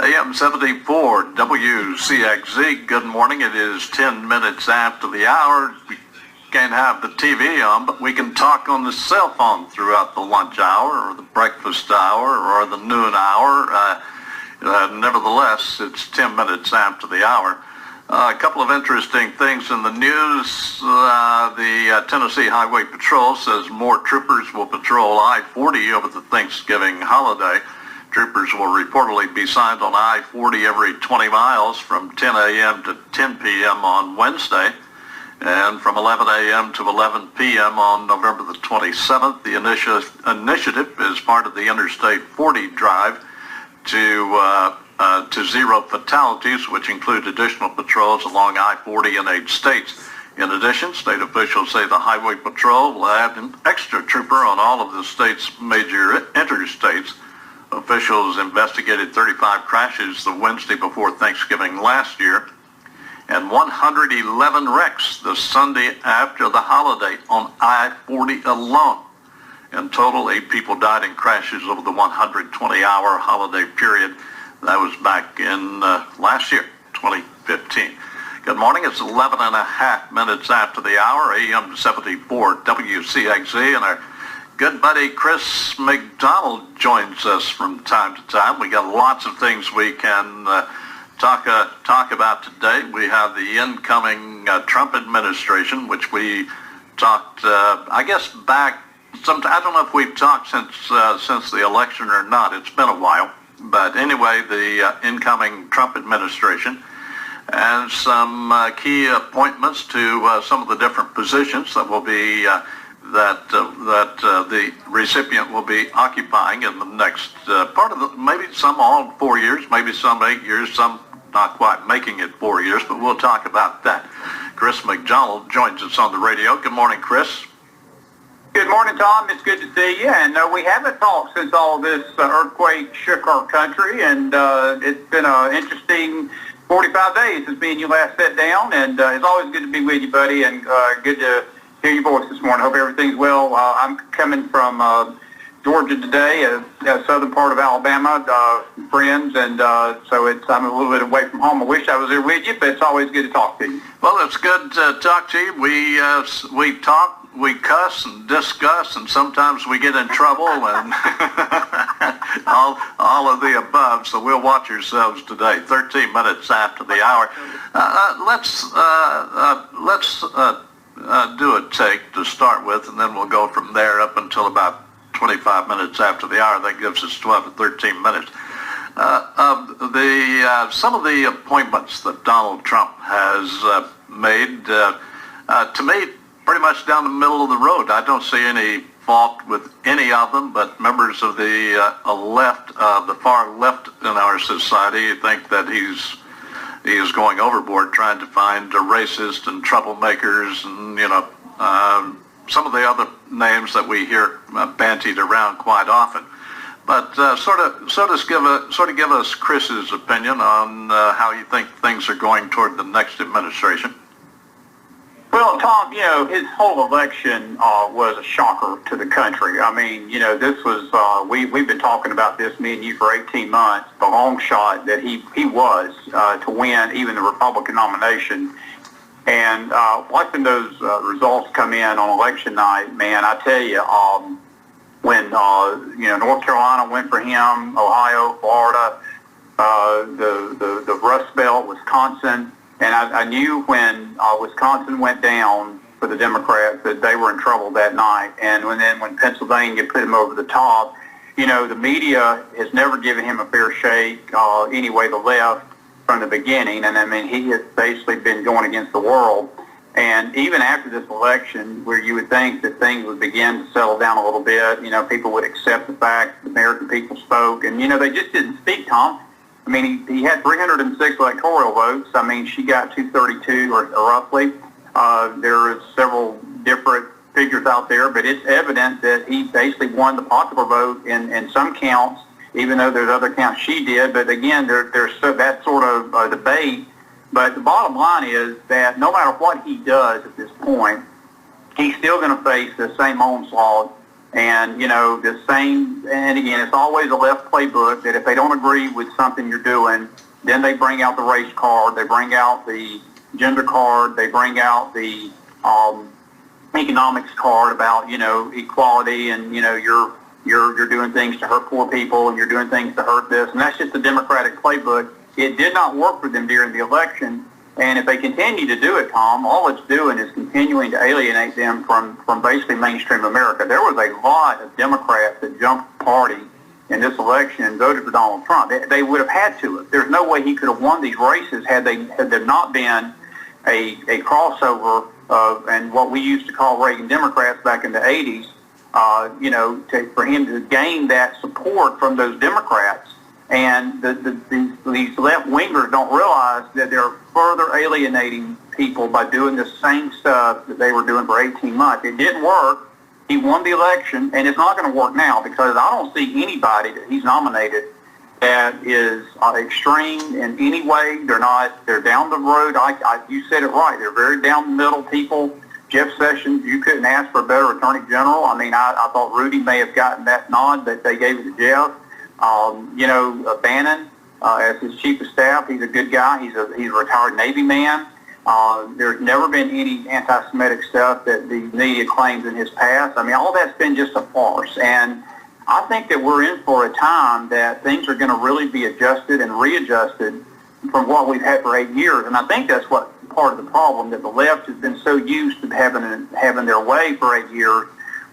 AM 74 WCXZ. Good morning. It is 10 minutes after the hour. We can't have the TV on, but we can talk on the cell phone throughout the lunch hour or the breakfast hour or the noon hour. Nevertheless, it's 10 minutes after the hour. A couple of interesting things in the news. The Tennessee Highway Patrol says more troopers will patrol I-40 over the Thanksgiving holiday. Troopers will reportedly be signed on I-40 every 20 miles from 10 a.m. to 10 p.m. on Wednesday and from 11 a.m. to 11 p.m. on November the 27th. The initiative is part of the Interstate 40 drive to zero fatalities, which include additional patrols along I-40 in 8 states. In addition, state officials say the Highway Patrol will add an extra trooper on all of the state's major interstates. Officials investigated 35 crashes the Wednesday before Thanksgiving last year and 111 wrecks the Sunday after the holiday on I-40 alone. In total, 8 people died in crashes over the 120-hour holiday period. That was back in last year, 2015. Good morning. It's 11 and a half minutes after the hour, AM 74 WCXZ, and our good buddy Chris McDonald joins us from time to time. We got lots of things we can talk about today. We have the incoming Trump administration, which we talked, I guess, back. I don't know if we've talked since the election or not. It's been a while. But anyway, the incoming Trump administration and some key appointments to some of the different positions that will be that the recipient will be occupying in the next part of the, maybe some all 4 years, maybe some 8 years, some not quite making it 4 years, but we'll talk about that. Chris McDonald joins us on the radio. Good morning, Chris. Good morning, Tom. It's good to see you. And we haven't talked since all this earthquake shook our country, and it's been an interesting 45 days since me and you last sat down. And it's always good to be with you, buddy, and good to hear your voice this morning. Hope everything's well. I'm coming from Georgia today, a southern part of Alabama, friends, and so I'm a little bit away from home. I wish I was there with you, but it's always good to talk to you. Well, it's good to talk to you. We talk. We cuss and discuss, and sometimes we get in trouble, and all of the above. So we'll watch ourselves today. 13 minutes after the hour. Let's do a take to start with, and then we'll go from there up until about 25 minutes after the hour. That gives us 12 to 13 minutes. Some of the appointments that Donald Trump has made, to me, pretty much down the middle of the road. I don't see any fault with any of them, but members of the the far left in our society think that he is going overboard, trying to find racist and troublemakers, and some of the other names that we hear bantied around quite often. But sort of give us Chris's opinion on how you think things are going toward the next administration. Well, Tom, his whole election was a shocker to the country. I mean, this was, we've been talking about this, me and you, for 18 months, the long shot that he was to win even the Republican nomination. And watching those results come in on election night, man, I tell you, when, North Carolina went for him, Ohio, Florida, the Rust Belt, Wisconsin. And I knew when Wisconsin went down for the Democrats that they were in trouble that night. And when Pennsylvania put him over the top, the media has never given him a fair shake, anyway, the left from the beginning. And I mean, he has basically been going against the world. And even after this election, where you would think that things would begin to settle down a little bit, people would accept the fact that the American people spoke. And, they just didn't speak, Tom. I mean, he had 306 electoral votes. I mean, she got 232 or roughly. There are several different figures out there, but it's evident that he basically won the popular vote in some counts, even though there's other counts she did. But again, there's that sort of debate. But the bottom line is that no matter what he does at this point, he's still going to face the same onslaught And, the same, and again, it's always a left playbook that if they don't agree with something you're doing, then they bring out the race card, they bring out the gender card, they bring out the economics card about, equality and, you're doing things to hurt poor people and you're doing things to hurt this. And that's just the Democratic playbook. It did not work for them during the election. And if they continue to do it, Tom, all it's doing is continuing to alienate them from basically mainstream America. There was a lot of Democrats that jumped the party in this election and voted for Donald Trump. They would have had to. There's no way he could have won these races had there not been a crossover of, and what we used to call Reagan Democrats back in the 80s, for him to gain that support from those Democrats. And these left-wingers don't realize that they're further alienating people by doing the same stuff that they were doing for 18 months. It didn't work. He won the election, and it's not going to work now because I don't see anybody that he's nominated that is extreme in any way. They're down the road. You said it right. They're very down the middle people. Jeff Sessions, you couldn't ask for a better attorney general. I mean, I thought Rudy may have gotten that nod that they gave it to Jeff. Bannon, as his chief of staff, he's a good guy. He's a retired Navy man. There's never been any anti-Semitic stuff that the media claims in his past. I mean, all that's been just a farce. And I think that we're in for a time that things are going to really be adjusted and readjusted from what we've had for 8 years. And I think that's what part of the problem, that the left has been so used to having their way for 8 years,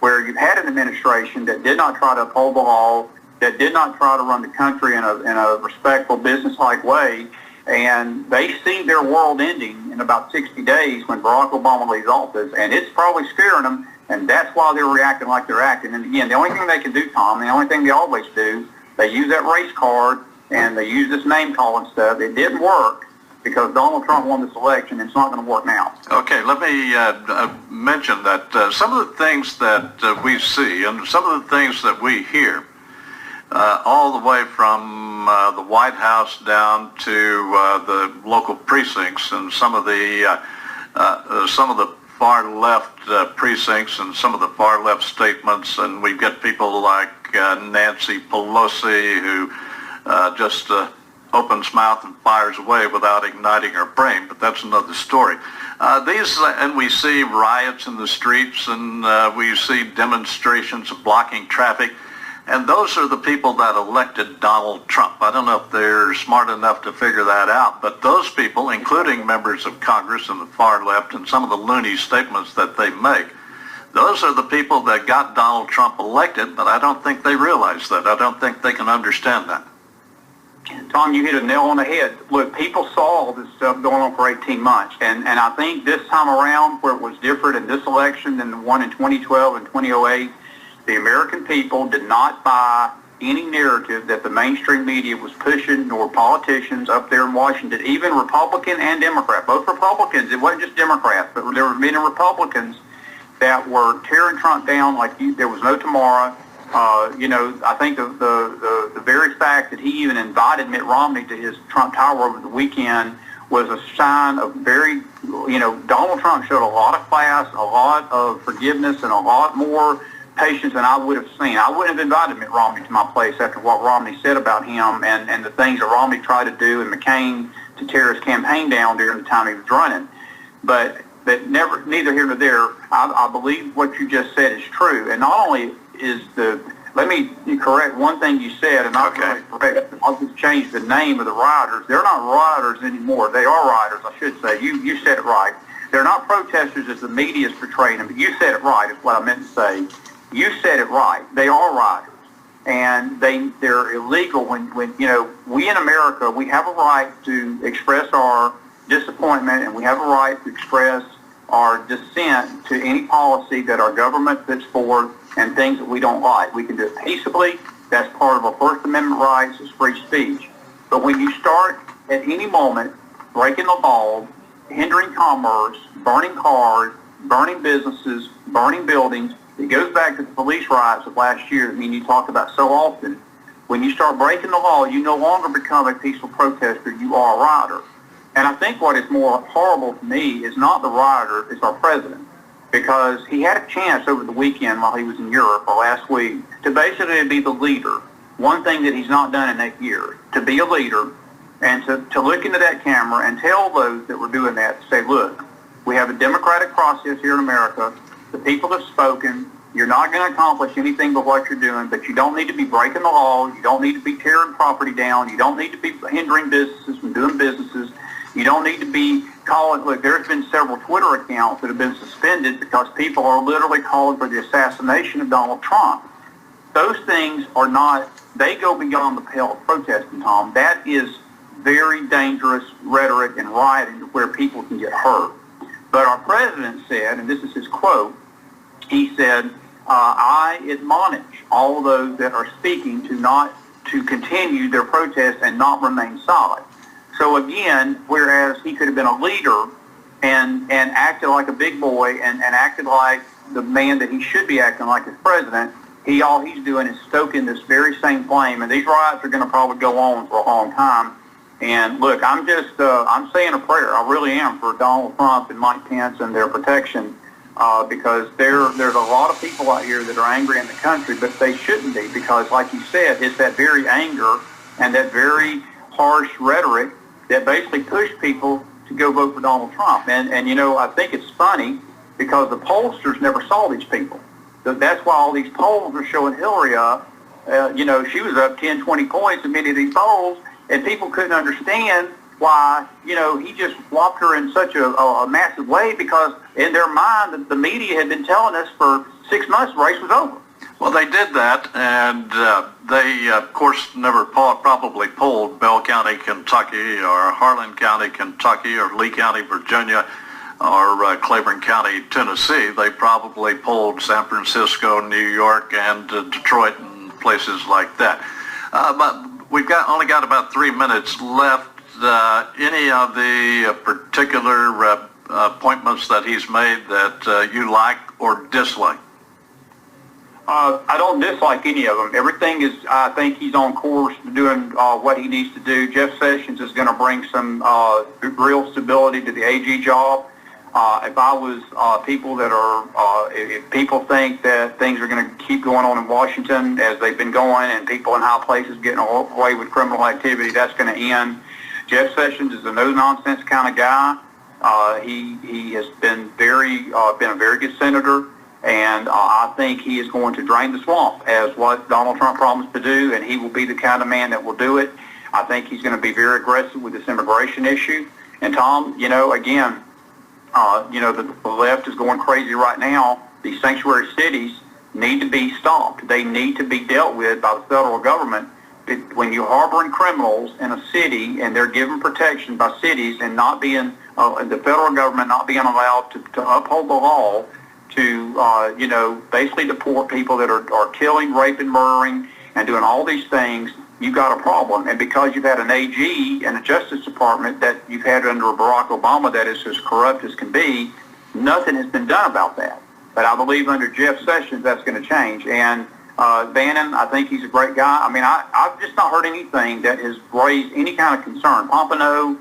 where you've had an administration that did not try to uphold the law, that did not try to run the country in a respectful, business-like way, and they see their world ending in about 60 days when Barack Obama leaves office, and it's probably scaring them, and that's why they're reacting like they're acting. And again, the only thing they can do, Tom, the only thing they always do, they use that race card, and they use this name-calling stuff. It didn't work because Donald Trump won this election, and it's not going to work now. Okay, let me mention that some of the things that we see and some of the things that we hear, all the way from the White House down to the local precincts and some of the far left precincts and some of the far left statements, and we get people like Nancy Pelosi who just opens mouth and fires away without igniting her brain, but that's another story. And we see riots in the streets, and we see demonstrations blocking traffic. And those are the people that elected Donald Trump. I don't know if they're smart enough to figure that out, but those people, including members of Congress and the far left and some of the loony statements that they make, those are the people that got Donald Trump elected, but I don't think they realize that. I don't think they can understand that. Tom, you hit a nail on the head. Look, people saw all this stuff going on for 18 months, and I think this time around, where it was different in this election than the one in 2012 and 2008, the American people did not buy any narrative that the mainstream media was pushing, nor politicians up there in Washington, even Republican and Democrat. Both Republicans, it wasn't just Democrats, but there were many Republicans that were tearing Trump down like there was no tomorrow. I think the very fact that he even invited Mitt Romney to his Trump Tower over the weekend was a sign of Donald Trump showed a lot of class, a lot of forgiveness, and a lot more patience than I would have seen. I wouldn't have invited Mitt Romney to my place after what Romney said about him and the things that Romney tried to do and McCain to tear his campaign down during the time he was running. But neither here nor there, I believe what you just said is true. And not only is let me correct one thing you said, and I'll just change the name of the rioters. They're not rioters anymore. They are rioters, I should say. You said it right. They're not protesters as the media is portraying them, but you said it right is what I meant to say. You said it right. They are rioters, and they're illegal when we in America, we have a right to express our disappointment, and we have a right to express our dissent to any policy that our government puts forward and things that we don't like. We can do it peaceably. That's part of our First Amendment rights, is free speech. But when you start at any moment breaking the law, hindering commerce, burning cars, burning businesses, burning buildings, it goes back to the police riots of last year. I mean, you talk about so often. When you start breaking the law, you no longer become a peaceful protester. You are a rioter. And I think what is more horrible to me is not the rioter, it's our president. because he had a chance over the weekend while he was in Europe or last week to basically be the leader. One thing that he's not done in 8 years, to be a leader and to look into that camera and tell those that were doing that, to say, look, we have a democratic process here in America. The people have spoken. You're not going to accomplish anything but what you're doing, but you don't need to be breaking the law. You don't need to be tearing property down. You don't need to be hindering businesses from doing businesses. You don't need to be calling. Look, there's been several Twitter accounts that have been suspended because people are literally calling for the assassination of Donald Trump. Those things are not, they go beyond the pale of protesting, Tom. That is very dangerous rhetoric and rioting where people can get hurt. But our president said, and this is his quote, he said, I admonish all of those that are speaking to continue their protest and not remain silent. So again, whereas he could have been a leader and acted like a big boy and acted like the man that he should be acting like as president, all he's doing is stoking this very same flame. And these riots are going to probably go on for a long time. And look, I'm saying a prayer. I really am for Donald Trump and Mike Pence and their protection because there's a lot of people out here that are angry in the country, but they shouldn't be because, like you said, it's that very anger and that very harsh rhetoric that basically pushed people to go vote for Donald Trump. And you know, I think it's funny because the pollsters never saw these people. That's why all these polls are showing Hillary up. You know, she was up 10, 20 points in many of these polls, and people couldn't understand why, you know, he just whopped her in such a massive way because in their mind, the media had been telling us for 6 months the race was over. Well, they did that, and they, of course, never probably polled Bell County, Kentucky, or Harlan County, Kentucky, or Lee County, Virginia, or Claiborne County, Tennessee. They probably polled San Francisco, New York, and Detroit, and places like that. But we've only got about 3 minutes left. Any of the particular appointments that he's made that you like or dislike? I don't dislike any of them. Everything is, I think he's on course to doing what he needs to do. Jeff Sessions is going to bring some real stability to the AG job. If I was people that are, if people think that things are going to keep going on in Washington as they've been going and people in high places getting away with criminal activity, that's going to end. Jeff Sessions is a no-nonsense kind of guy. He has been a very good senator. And I think he is going to drain the swamp as what Donald Trump promised to do, and he will be the kind of man that will do it. I think he's going to be very aggressive with this immigration issue. And Tom, you know, again, you know, the left is going crazy right now. These sanctuary cities need to be stopped. They need to be dealt with by the federal government. When you're harboring criminals in a city and they're given protection by cities and not being, the federal government not being allowed to uphold the law, to, you know, basically deport people that are killing, raping, murdering, and doing all these things, you've got a problem. And because you've had an AG and a Justice Department that you've had under Barack Obama that is as corrupt as can be, nothing has been done about that. But I believe under Jeff Sessions that's going to change. And Bannon, I think he's a great guy. I mean, I've just not heard anything that has raised any kind of concern. Pompano,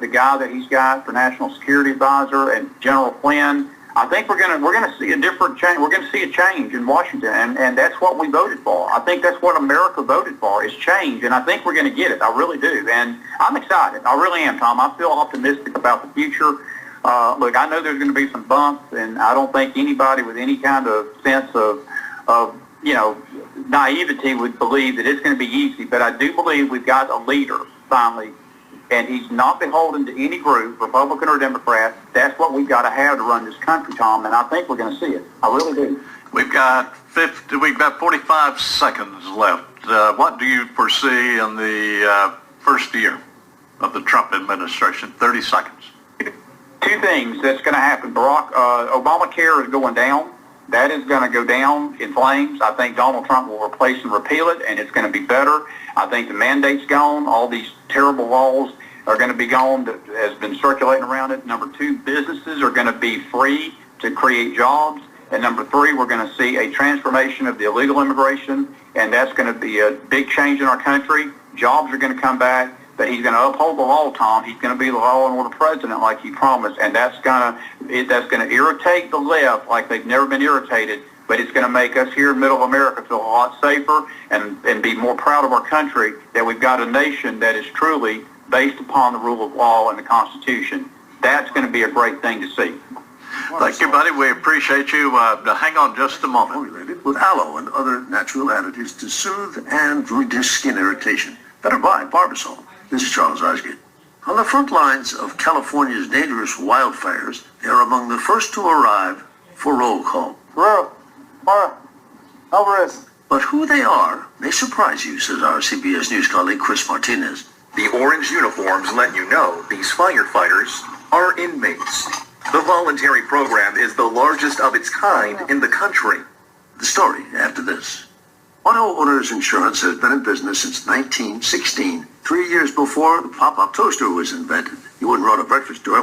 the guy that he's got for National Security Advisor, and General Flynn, I think we're gonna see a different change. We're gonna see a change in Washington, and that's what we voted for. I think that's what America voted for is change, and I think we're gonna get it. I really do, and I'm excited. I really am, Tom. I feel optimistic about the future. Look, I know there's gonna be some bumps, and I don't think anybody with any kind of sense of you know, naivety would believe that it's gonna be easy. But I do believe we've got a leader finally. And he's not beholden to any group, Republican or Democrat. That's what we've got to have to run this country, Tom, and I think we're going to see it. I really do. We've got 45 seconds left. What do you foresee in the first year of the Trump administration? 30 seconds. Two things that's going to happen. Obamacare is going down. That is going to go down in flames. I think Donald Trump will replace and repeal it, and it's going to be better. I think the mandate's gone. All these terrible laws are going to be gone that has been circulating around it. Number two, businesses are going to be free to create jobs. And number three, we're going to see a transformation of the illegal immigration, and that's going to be a big change in our country. Jobs are going to come back. but he's going to uphold the law, Tom. He's going to be the law and order president like he promised, and that's going to irritate the left like they've never been irritated, but it's going to make us here in Middle America feel a lot safer and be more proud of our country that we've got a nation that is truly based upon the rule of law and the Constitution. That's going to be a great thing to see. Thank you, buddy. We appreciate you. Hang on just a moment. Formulated with aloe and other natural additives to soothe and reduce skin irritation. Better buy Barbasol. This is Charles Osgood. On the front lines of California's dangerous wildfires, they are among the first to arrive for roll call. Alvarez. But who they are may surprise you, says our CBS News colleague Chris Martinez. The orange uniforms let you know these firefighters are inmates. The voluntary program is the largest of its kind in the country. The story after this. Auto Owners Insurance has been in business since 1916, 3 years before the pop-up toaster was invented. You wouldn't run a breakfast store